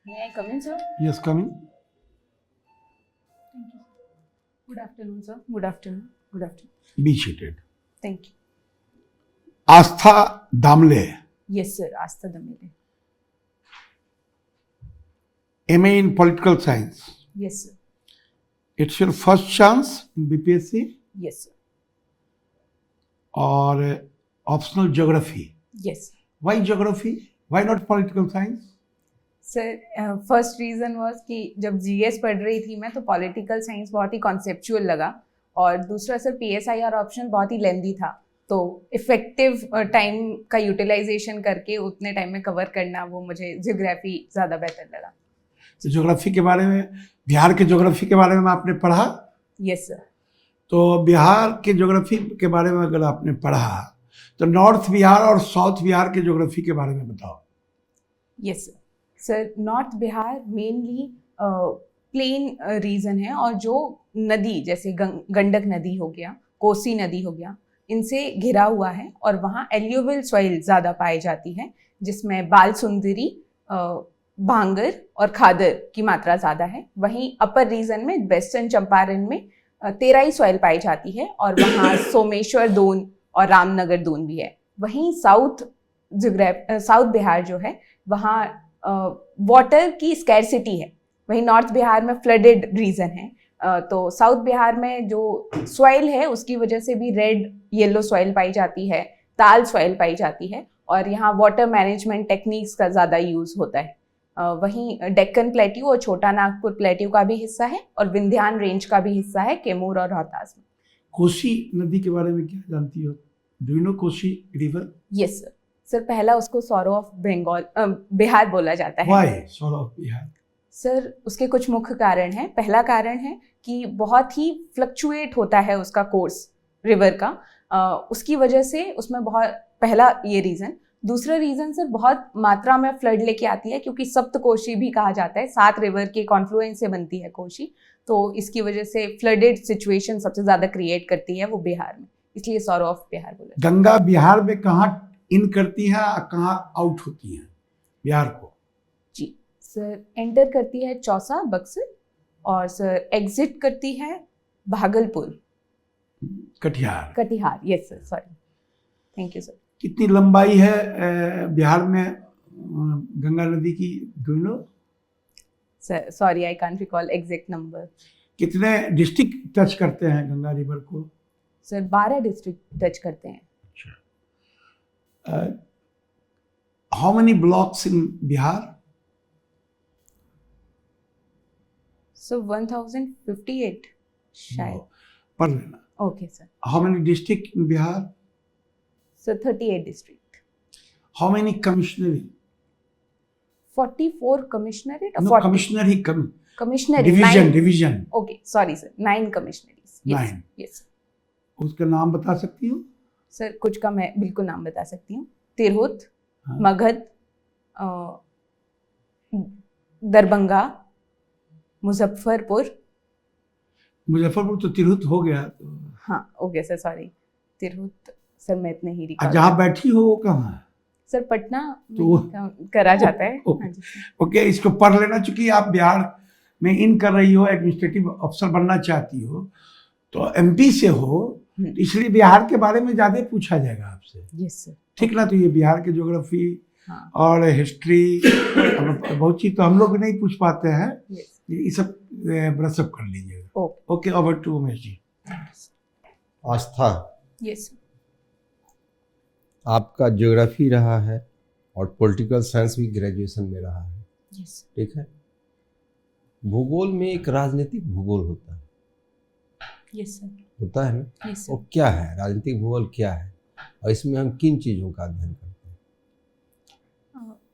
May I come in, sir? Yes, come in. Thank you. Good afternoon, sir. Good afternoon. Good afternoon. Be seated. Thank you. Astha Damle, Yes, sir. Asta Damele. MA in Political Science. Yes, sir. It's your first chance in BPSC Yes, sir. or optional geography. Yes. Why geography? Why not political science? Sir first reason was कि जब GS पढ़ रही थी मैं तो political science बहुत ही conceptual लगा और दूसरा सर पीएसआईआर ऑप्शन बहुत ही लेंदी था तो इफेक्टिव टाइम का यूटिलाइजेशन करके उतने टाइम में कवर करना वो मुझे ज्योग्राफी ज़्यादा बेहतर लगा. तो ज्योग्राफी के बारे में, बिहार के ज्योग्राफी के बारे में आपने पढ़ा? Yes sir. तो बिहार के ज्योग्राफी के बारे में अगर आपने पढ़ा तो नॉर्थ बिहार और साउथ बिहार के ज्योग्राफी के बारे में बताओ. Yes sir. Sir north Bihar mainly plain region है और जो नदी जैसे गंडक नदी हो गया, कोसी नदी हो गया, इनसे घिरा हुआ है और वहाँ एल्यूवियल सॉइल ज़्यादा पाई जाती है जिसमें बाल सुंदरी, भांगर और खादर की मात्रा ज़्यादा है. वहीं अपर रीजन में वेस्टर्न चंपारण में तेराई सॉइल पाई जाती है और वहाँ सोमेश्वर दून और रामनगर दून भी है. वहीं साउथ बिहार जो है वहाँ वाटर की स्कैरसिटी है. वहीं नॉर्थ बिहार में फ्लडेड रीजन है. तो साउथ बिहार में जो सॉइल है उसकी वजह से भी रेड येलो सॉइल पाई जाती है, ताल सॉइल पाई जाती है और यहाँ वाटर मैनेजमेंट टेक्निक्स का ज़्यादा यूज़ होता है. वहीं डेक्कन प्लेट्यू और छोटा नागपुर प्लेट्यू का भी हिस्सा है और विंध्यान रेंज का भी हिस्सा है कैमूर और रोहतास में. कोसी नदी के बारे में क्या जानती हो? Do you no Kosi river? Yes sir. Sir पहला उसको सौरो ऑफ बंगाल बिहार बोला जाता है. Why sorrow of Bihar? Sir उसके कुछ मुख्य कारण हैं. पहला कारण है कि बहुत ही फ्लक्चुएट होता है उसका कोर्स रिवर का, उसकी वजह से उसमें बहुत, पहला ये रीज़न. दूसरा रीज़न सर बहुत मात्रा में फ्लड लेके आती है क्योंकि सप्तकोशी भी कहा जाता है, 7 रिवर के कॉन्फ्लुएंस से बनती है कोशी, तो इसकी वजह से फ्लडेड सिचुएशन सबसे ज़्यादा क्रिएट करती है वो बिहार में, इसलिए सौरो ऑफ बिहार बोला. गंगा बिहार में कहाँ इन करती है और कहाँ आउट होती है बिहार को? जी सर एंटर करती है चौसा बक्सर और सर एग्जिट करती है Bhagalpur, Katihar. Yes sir. Sorry, thank you sir. कितनी लंबाई है बिहार में गंगा नदी की? Do you know? Sir sorry I can't recall exact number. कितने डिस्ट्रिक्ट टच करते हैं गंगा रिवर को? सर 12 डिस्ट्रिक्ट टच करते हैं. How many blocks in Bihar? So 1058 शायद. पढ़ लेना. Okay sir. How many district in Bihar? Sir 38 district. How many commissionary? 44 commissionerate. No कमिश्नरी, commissionary division. Okay sorry sir, 9 commissionaries. 9. Yes. उसका नाम बता सकती हो? सर कुछ का मैं बिल्कुल नाम बता सकती हूँ. तिरहुत, हाँ. मगध, दरभंगा, मुजफ्फरपुर तो तिरहुत हो गया. हाँ okay sir, sorry Tirhut sir मैं इतने ही रिकॉल. जहाँ बैठी हो वो कहाँ है? सर पटना तो करा जाता है. ओके. हाँ जी सर. ओके, इसको पढ़ लेना. चूंकि आप बिहार में इन कर रही हो, एडमिनिस्ट्रेटिव अफसर बनना चाहती हो, तो एमपी से हो, तो इसलिए बिहार के बारे में ज्यादा पूछा जाएगा आपसे. Yes sir. ठीक ना? तो ये बिहार के ज्योग्राफी हाँ. और हिस्ट्री बहुत चीज तो हम लोग नहीं पूछ पाते हैं. यस. ये सब ब्रशअप कर लीजिएगा. Okay. Okay, over to Umesh ji. Aastha, yes. आपका ज्योग्राफी रहा है और पॉलिटिकल साइंस भी ग्रेजुएशन में रहा है. यस. ठीक है. भूगोल में एक राजनीतिक भूगोल होता है. Yes sir. होता है ना? यस वो सर. क्या है, राजनीतिक भूगोल क्या है और इसमें हम किन चीज़ों का अध्ययन करते हैं?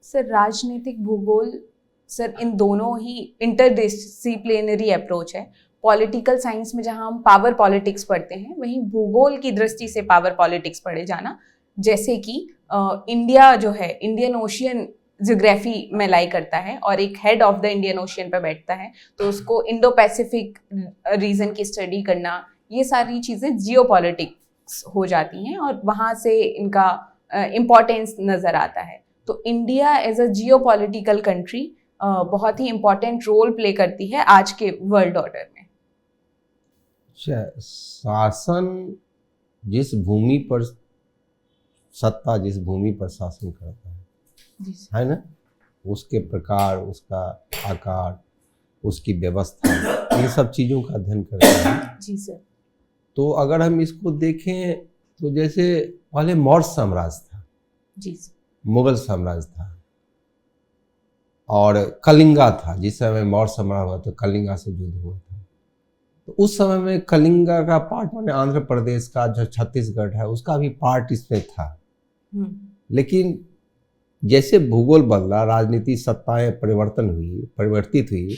सर राजनीतिक भूगोल सर इन दोनों ही इंटरडिसिप्लिनरी अप्रोच है. पॉलिटिकल साइंस में जहाँ हम पावर पॉलिटिक्स पढ़ते हैं, वहीं भूगोल की दृष्टि से पावर पॉलिटिक्स पढ़े जाना. जैसे कि इंडिया जो है इंडियन ओशियन ज्योग्राफी में लाई करता है और एक head of the Indian ocean पे बैठता है, तो उसको इंडो पैसिफिक रीजन की स्टडी करना, ये सारी चीज़ें जियोपॉलिटिक्स हो जाती हैं और वहाँ से इनका इम्पोर्टेंस नज़र आता है. तो India as a geopolitical country बहुत ही इम्पोर्टेंट रोल प्ले करती है आज के वर्ल्ड ऑर्डर में। अच्छा, शासन जिस भूमि पर सत्ता जिस भूमि पर शासन करता जी सर। है ना, उसके प्रकार, उसका आकार, उसकी व्यवस्था, इन सब चीज़ों का अध्ययन करते हैं। जी सर। तो अगर हम इसको देखें तो जैसे पहले मौर्य साम्राज्य था, जी सर। मुगल साम्राज्य था और कलिंगा था। जिस समय मौर्य साम्राज्य हुआ तो कलिंगा से युद्ध हुआ था। तो उस समय में कलिंगा का पार्ट, माने आंध्र प्रदेश का जो छत्तीसगढ़ है उसका भी पार्ट इसमें था। लेकिन जैसे भूगोल बदला, राजनीति सत्ताएं परिवर्तित हुई,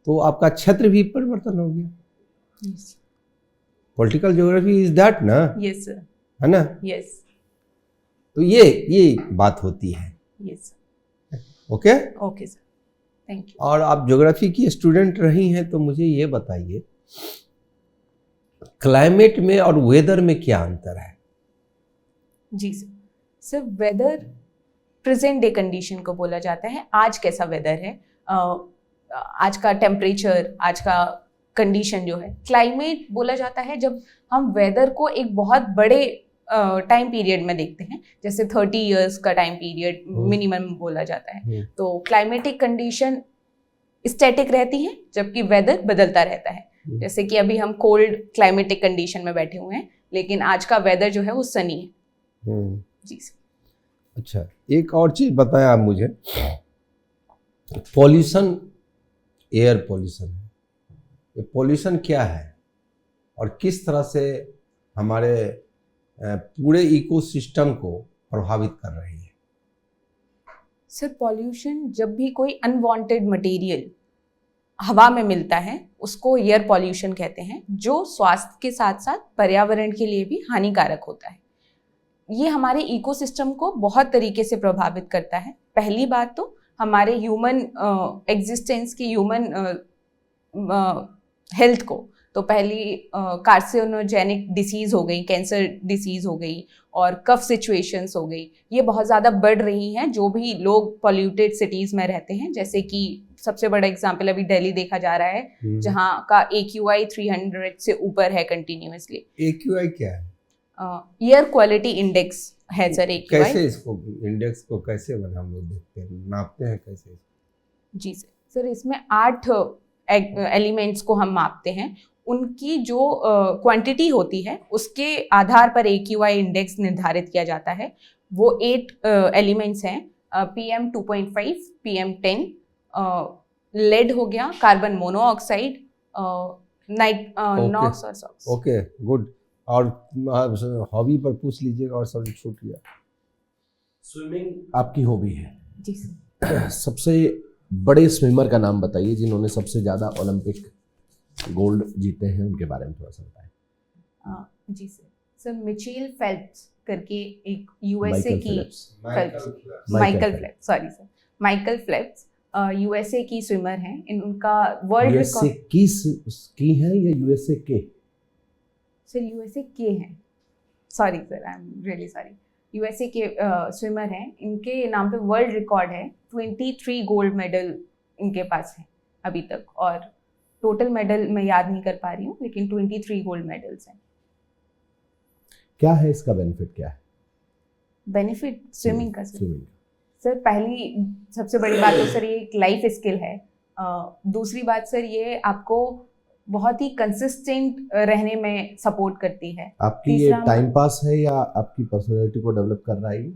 तो आपका क्षेत्र भी परिवर्तन हो गया। Yes. Political geography is that ना, यस सर। है ना। यस। तो ये बात होती है। Yes. Okay. Okay sir, thank you. और आप ज्योग्राफी की स्टूडेंट रही हैं तो मुझे ये बताइए, क्लाइमेट में और वेदर में क्या अंतर है? जी sir. Sir, weather present day condition को बोला जाता है। आज कैसा वेदर है, आज का टेम्परेचर, आज का कंडीशन जो है। क्लाइमेट बोला जाता है जब हम वेदर को एक बहुत बड़े टाइम पीरियड में देखते हैं, जैसे 30 इयर्स का टाइम पीरियड मिनिमम बोला जाता है। तो क्लाइमेटिक कंडीशन स्टैटिक रहती है जबकि वेदर बदलता रहता है। जैसे कि अभी हम कोल्ड क्लाइमेटिक कंडीशन में बैठे हुए हैं, लेकिन आज का वेदर जो है वो सनी है। जी सर। अच्छा, एक और चीज बताएं आप मुझे, पॉल्यूशन, एयर पॉल्यूशन, ये पॉल्यूशन क्या है और किस तरह से हमारे पूरे इकोसिस्टम को प्रभावित कर रही है? सर, पॉल्यूशन जब भी कोई अनवांटेड मटेरियल हवा में मिलता है उसको एयर पॉल्यूशन कहते हैं, जो स्वास्थ्य के साथ साथ पर्यावरण के लिए भी हानिकारक होता है। ये हमारे इकोसिस्टम को बहुत तरीके से प्रभावित करता है। पहली बात तो हमारे ह्यूमन एग्जिस्टेंस की, ह्यूमन हेल्थ को, तो पहली कार्सिनोजेनिक डिसीज़ हो गई, कैंसर डिसीज़ हो गई और कफ सिचुएशंस हो गई। ये बहुत ज़्यादा बढ़ रही हैं जो भी लोग पॉल्यूटेड सिटीज़ में रहते हैं। जैसे कि सबसे बड़ा एग्जांपल अभी दिल्ली देखा जा रहा है, जहाँ का AQI 300 से ऊपर है कंटिन्यूअसली। AQI क्या है? एयर क्वालिटी इंडेक्स है सर AQI। कैसे इसको, इंडेक्स को कैसे हम लोग देखते हैं, नापते हैं कैसे? जी सर, इसमें 8 एलिमेंट्स को हम मापते हैं। उनकी जो क्वांटिटी होती है उसके आधार पर AQI इंडेक्स निर्धारित किया जाता है। वो 8 एलिमेंट्स हैं, PM 2.5, PM 10, लेड हो गया, कार्बन मोनोऑक्साइड, नॉक्स और सॉक्स। Okay, good. और हॉबी पर पूछ लीजिएगा और सब छूट गया। स्विमिंग आपकी हॉबी है? जी सर। सबसे बड़े स्विमर का नाम बताइए जिन्होंने सबसे ज़्यादा ओलंपिक गोल्ड जीते हैं, उनके बारे में थोड़ा सा बताएं। जी सर, मिचेल फेल्प्स करके एक USA की, माइकल फेल्प्स USA की स्विमर हैं। इनका वर्ल्ड रिकॉर्ड की है या USA के? सर USA के हैं, sorry sir, I am really sorry, USA के स्विमर हैं। इनके नाम पे वर्ल्ड रिकॉर्ड है। 23 गोल्ड मेडल इनके पास है अभी तक, और टोटल मेडल मैं याद नहीं कर पा रही हूँ, लेकिन 23 गोल्ड मेडल्स हैं। क्या है इसका बेनिफिट, क्या है बेनिफिट स्विमिंग का? स्विमिंग सर, पहली सबसे बड़ी बात तो सर ये एक लाइफ स्किल है। दूसरी बात सर, ये आपको बहुत ही कंसिस्टेंट रहने में सपोर्ट करती है। आपकी ये टाइम पास है या आपकी पर्सनालिटी को डेवलप कर रहा है?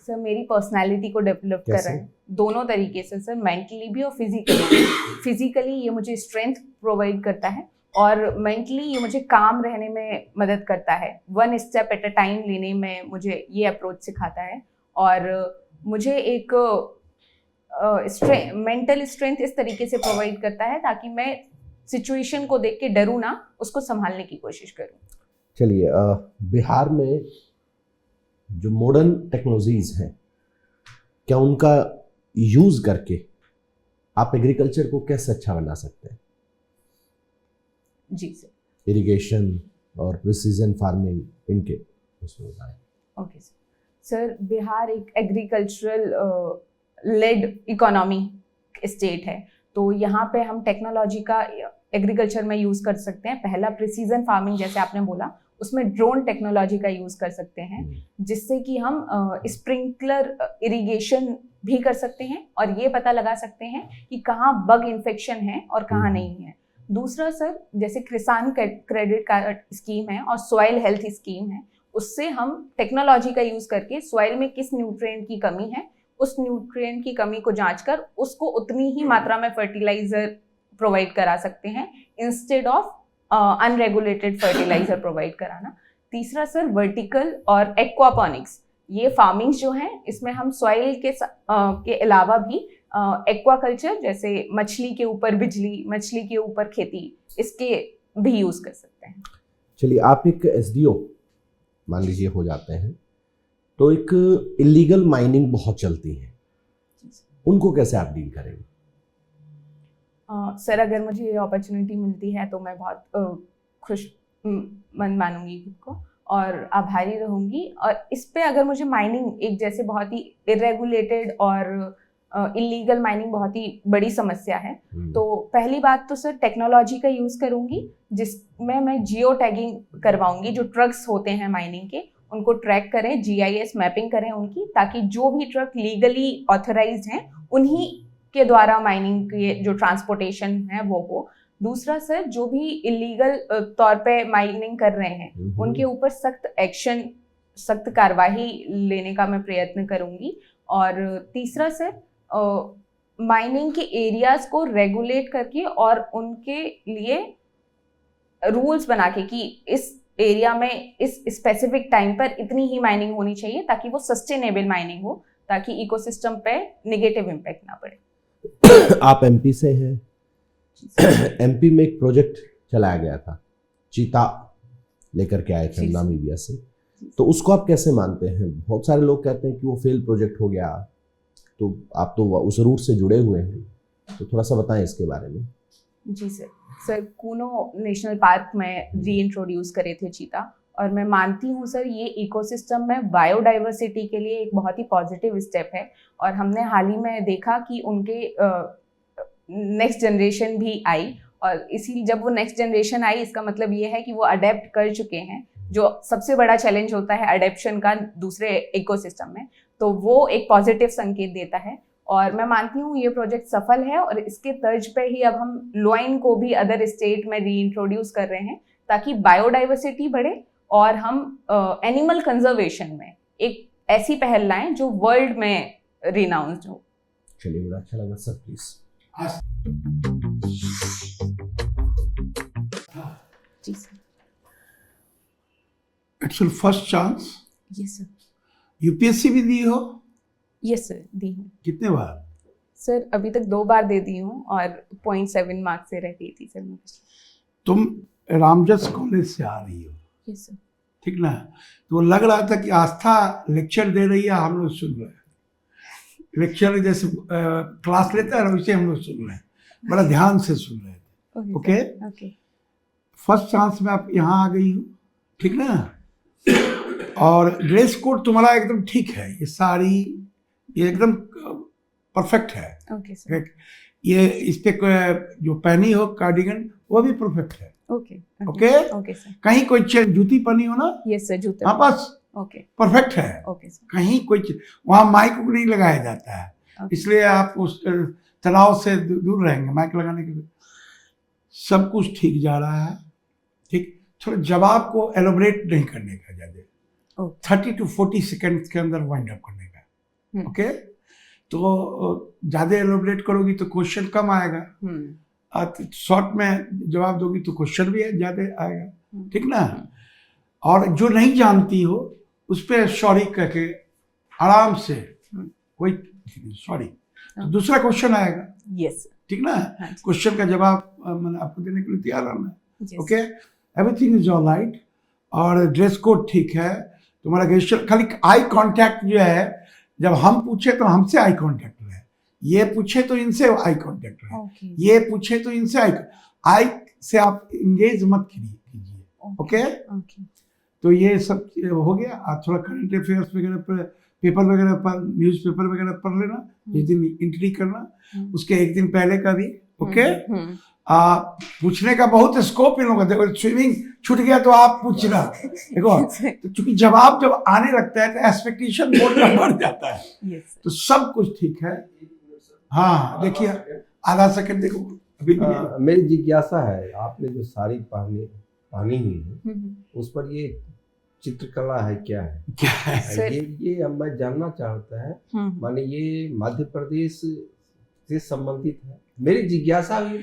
सर, मेरी पर्सनालिटी को डेवलप कर रहा है दोनों तरीके से सर, मेंटली भी और फिजिकली। फिजिकली ये मुझे स्ट्रेंथ प्रोवाइड करता है और मेंटली ये मुझे काम रहने में मदद करता है। 1 स्टेप एट अ टाइम लेने में मुझे ये अप्रोच सिखाता है, और मुझे एक मेंटल स्ट्रेंथ इस तरीके से प्रोवाइड करता है ताकि मैं सिचुएशन को देख के डरूं ना, उसको संभालने की कोशिश करूं। चलिए, बिहार में जो मॉडर्न टेक्नोलॉजीज हैं, क्या उनका यूज करके आप एग्रीकल्चर को कैसे अच्छा बना सकते हैं? जी सर। इरिगेशन और प्रिसीजन फार्मिंग, इनके उसमें बताएं। Okay sir. बिहार एक एग्रीकल्चरल लेड इकोनॉमी स्टेट है, तो यहाँ पे हम टेक्नोलॉजी का एग्रीकल्चर में यूज़ कर सकते हैं। पहला प्रिसीजन फार्मिंग जैसे आपने बोला, उसमें ड्रोन टेक्नोलॉजी का यूज़ कर सकते हैं, जिससे कि हम स्प्रिंकलर इरिगेशन भी कर सकते हैं और ये पता लगा सकते हैं कि कहाँ बग इन्फेक्शन है और कहाँ नहीं है। दूसरा सर, जैसे किसान क्रेडिट कार्ड स्कीम है और सॉइल हेल्थ स्कीम है, उससे हम टेक्नोलॉजी का यूज़ करके सॉइल में किस न्यूट्रिएंट की कमी है, उस न्यूट्रिएंट की कमी को जांचकर उसको उतनी ही मात्रा में फर्टिलाइजर प्रोवाइड करा सकते हैं instead of unregulated fertilizer provide कराना। तीसरा सर, वर्टिकल और एक्वापॉनिक्स, ये फार्मिंग्स जो हैं इसमें हम सॉइल के अलावा भी एक्वाकल्चर जैसे मछली के ऊपर बिजली, मछली के ऊपर खेती, इसके भी यूज़ कर सकते हैं। चलिए, आप एक एसडीओ मान लीजिए हो जाते हैं, तो एक इलीगल माइनिंग बहुत चलती है, उनको कैसे आप डील करेंगे? सर, अगर मुझे ये अपॉर्चुनिटी मिलती है तो मैं बहुत खुश मन मानूंगी खुद को और आभारी रहूंगी। और इस पे अगर मुझे माइनिंग एक जैसे बहुत ही इरेगुलेटेड और इलीगल माइनिंग बहुत ही बड़ी समस्या है, तो पहली बात तो सर टेक्नोलॉजी का यूज़ करूंगी, जिसमें मैं जियो टैगिंग करवाऊंगी। जो ट्रक्स होते हैं माइनिंग के, उनको ट्रैक करें, GIS मैपिंग करें उनकी, ताकि जो भी ट्रक लीगली ऑथराइज्ड हैं उन्हीं के द्वारा माइनिंग के जो ट्रांसपोर्टेशन है वो हो। दूसरा सर, जो भी इलीगल तौर पे माइनिंग कर रहे हैं उनके ऊपर सख्त एक्शन, सख्त कार्रवाई लेने का मैं प्रयत्न करूंगी। और तीसरा सर, माइनिंग के एरियाज को रेगुलेट करके और उनके लिए रूल्स बना के कि इस एरिया में इस स्पेसिफिक टाइम पर इतनी ही माइनिंग होनी चाहिए, ताकि वो सस्टेनेबल माइनिंग हो, ताकि इकोसिस्टम पे नेगेटिव इम्पैक्ट ना पड़े। आप MP से हैं, MP में एक प्रोजेक्ट चलाया गया था, चीता लेकर के आए थे नामीबिया से, तो उसको आप कैसे मानते हैं? बहुत सारे लोग कहते हैं कि वो फेल प्रोजेक्ट हो गया, तो आप तो उस रूट से जुड़े हुए हैं, तो थोड़ा सा बताएं इसके बारे में। जी सर, कूनो नेशनल पार्क में रीइंट्रोड्यूस करे थे चीता, और मैं मानती हूँ सर ये इकोसिस्टम में बायोडाइवर्सिटी के लिए एक बहुत ही पॉजिटिव स्टेप है। और हमने हाल ही में देखा कि उनके नेक्स्ट जनरेशन भी आई, और इसी जब वो नेक्स्ट जनरेशन आई, इसका मतलब ये है कि वो अडेप्ट कर चुके हैं, जो सबसे बड़ा चैलेंज होता है अडेप्शन का दूसरे इकोसिस्टम में, तो वो एक पॉजिटिव संकेत देता है। और मैं मानती हूँ ये प्रोजेक्ट सफल है, और इसके तर्ज पे ही अब हम लोइन को भी अदर स्टेट में रीइंट्रोड्यूस कर रहे हैं, ताकि बायोडाइवर्सिटी बढ़े और हम एनिमल कंजर्वेशन में एक ऐसी पहल लाएं जो वर्ल्ड में रिनाउंस्ड हो। चलिए, बड़ा अच्छा लगा सर, प्लीज। जी sir. It's your first chance. Yes sir. UPSC भी दी हो? यस सर, दी हूँ। कितने बार? सर, अभी तक 2 बार दे दी हूँ और 0.7 मार्क्स से रह गई थी सर मुझे। तुम रामजस कॉलेज से आ रही हो? Yes sir. ठीक ना? तो लग रहा था कि आस्था लेक्चर दे रही है, हम लोग सुन रहे हैं। लेक्चर जैसे क्लास लेता है वैसे हम लोग सुन रहे हैं, बड़ा ध्यान से सुन रहे थे। ओके। फर्स्ट चांस में आप यहाँ आ गई हो, ठीक ना? और ड्रेस कोड तुम्हारा एकदम ठीक है, ये साड़ी ये एकदम परफेक्ट है। Okay sir. ये इस पे जो पहनी हो कार्डिगन वो भी परफेक्ट है। Okay okay sir. कहीं कोई जूती पहनी हो ना? यस सर, जूता। हाँ बस ओके परफेक्ट है। Okay sir. कहीं कोई वहाँ माइक नहीं लगाया जाता है, इसलिए आप उस तनाव से दूर रहेंगे माइक लगाने के लिए। सब कुछ ठीक जा रहा है, ठीक। थोड़ा जवाब को एलोबरेट नहीं करने का, ज़्यादा 30 to 40 सेकेंड के अंदर वाइंड अप करने का। ओके, तो ज़्यादा एलोबरेट करोगी तो क्वेश्चन कम आएगा, शॉर्ट में जवाब दोगी तो क्वेश्चन भी ज़्यादा आएगा, ठीक ना? और जो नहीं जानती हो उस पर सॉरी कह के आराम से कोई सॉरी, तो दूसरा क्वेश्चन आएगा। यस, ठीक ना? क्वेश्चन का जवाब मैंने आपको देने के लिए तैयार रहना। Okay, everything is all right. और ड्रेस कोड ठीक है, तुम्हारा गेस्चर, खाली आई कांटेक्ट जो है, जब हम पूछे तो हमसे आई कांटेक्ट रहे, ये पूछे तो इनसे आई कांटेक्ट रहे, ये पूछे तो इनसे आई से आप इंगेज मत कीजिए। ओके, तो ये सब हो गया। थोड़ा करंट अफेयर्स वगैरह पर पेपर वगैरह पर न्यूज़पेपर वगैरह पढ़ लेना, जिस दिन एंट्री करना उसके एक दिन पहले का भी। ओके, पूछने का बहुत स्कोप इन लोगों का। देखो स्विमिंग छूट गया तो आप पूछना, देखो तो चूंकि जवाब जब आने लगता है तो एक्सपेक्टेशन बहुत बढ़ जाता है। तो सब कुछ ठीक है। हाँ देखिए, आधा सेकंड देखो अभी। मेरी जिज्ञासा है, आपने जो साड़ी पहनी हुई है उस पर ये चित्रकला है, क्या है? ये मैं जानना चाहता है। माने ये मध्य प्रदेश से संबंधित है, मेरी जिज्ञासा हुई।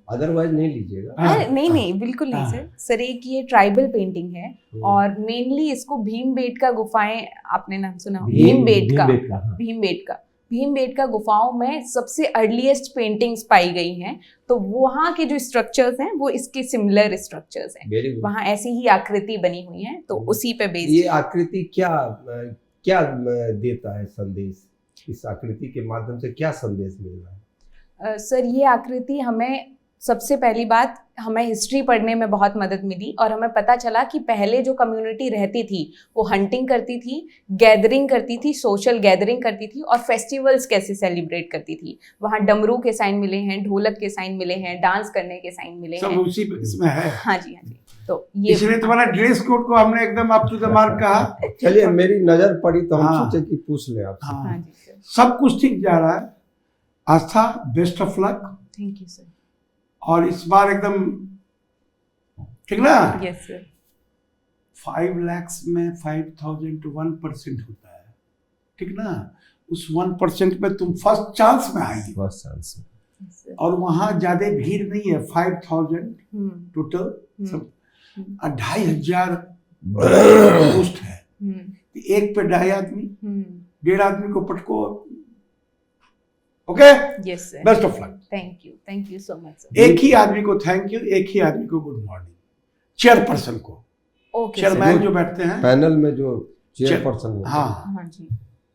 अदरवाइज नहीं लीजिएगा। नहीं बिल्कुल नहीं सर। सर एक ये ट्राइबल पेंटिंग है और मेनली इसको भीमबेटका गुफाएं, आपने नाम सुना? भीमबेटका गुफाओं में सबसे अर्लीस्ट पेंटिंग्स पाई गई हैं। तो वहाँ के जो स्ट्रक्चर्स हैं वो इसके सिमिलर स्ट्रक्चर्स हैं, वहाँ ऐसी ही आकृति बनी हुई है, तो उसी पे बेस्ड। ये आकृति क्या देता है संदेश? इस आकृति के माध्यम से क्या संदेश मिल रहा है? सर ये आकृति हमें, सबसे पहली बात, हमें हिस्ट्री पढ़ने में बहुत मदद मिली और हमें पता चला कि पहले जो कम्युनिटी रहती थी वो हंटिंग करती थी, गैदरिंग करती थी, सोशल गैदरिंग करती थी और फेस्टिवल्स कैसे सेलिब्रेट करती थी। वहाँ डमरू के साइन मिले हैं, ढोलक के साइन मिले हैं, डांस करने के साइन मिले हैं, सब उसी इसमें है। हाँ जी। तो ये इसलिए तुम्हारा ड्रेस कोड को हमने एकदम अप टू द मार्क कहा। चलिए, मेरी नजर पड़ी तो हम सोचे कि पूछ ले आपसे। हाँ जी सर। सब कुछ ठीक जा रहा है। Astha, best of luck. Thank you sir. और इस बार एकदम ठीक ना? Yes sir. 5 लाख में 5,000 to 1% होता है, ठीक ना? उस 1% में तुम फर्स्ट चांस में आएगी। फर्स्ट चांस में। और वहाँ ज्यादा भीड़ नहीं है। 5,000 टोटल, 2,500 पोस्ट है। एक पे 2.5 आदमी, 1.5 आदमी को पटको। Okay, yes sir. Best of luck. Thank you so much sir. एक ही आदमी को थैंक यू, एक ही आदमी को गुड मॉर्निंग। चेयरपर्सन को, ओके, चेयरमैन जो बैठते हैं पैनल में, जो चेयरपर्सन, हाँ जी,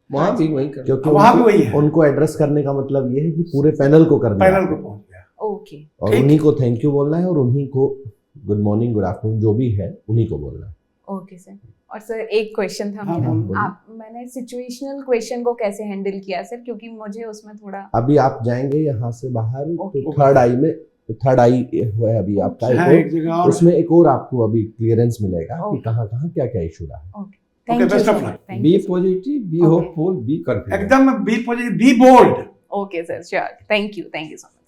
वहाँ भी वही कर, क्योंकि वहाँ भी वही है। उनको एड्रेस करने का मतलब ये है कि पूरे पैनल को करना है, पैनल को पहुंच गया। ओके, और उन्हीं को थैंक यू बोलना है और उन्हीं को गुड मॉर्निंग, गुड आफ्टरनून जो भी है उन्हीं को बोलना है। Okay sir. और सर एक क्वेश्चन था मेरा, मैंने सिचुएशनल क्वेश्चन को कैसे हैंडल किया सर, क्योंकि मुझे उसमें थोड़ा, अभी आप जाएंगे यहाँ से बाहर तो थर्ड आई है अभी आपका एक और, उसमें एक और आपको अभी क्लियरेंस मिलेगा कि कहाँ क्या इशू रहा है। Thank you sir. Be positive, be hopeful, be confident. एकदम be positive, be bold. Okay sir, sure. Thank you so much.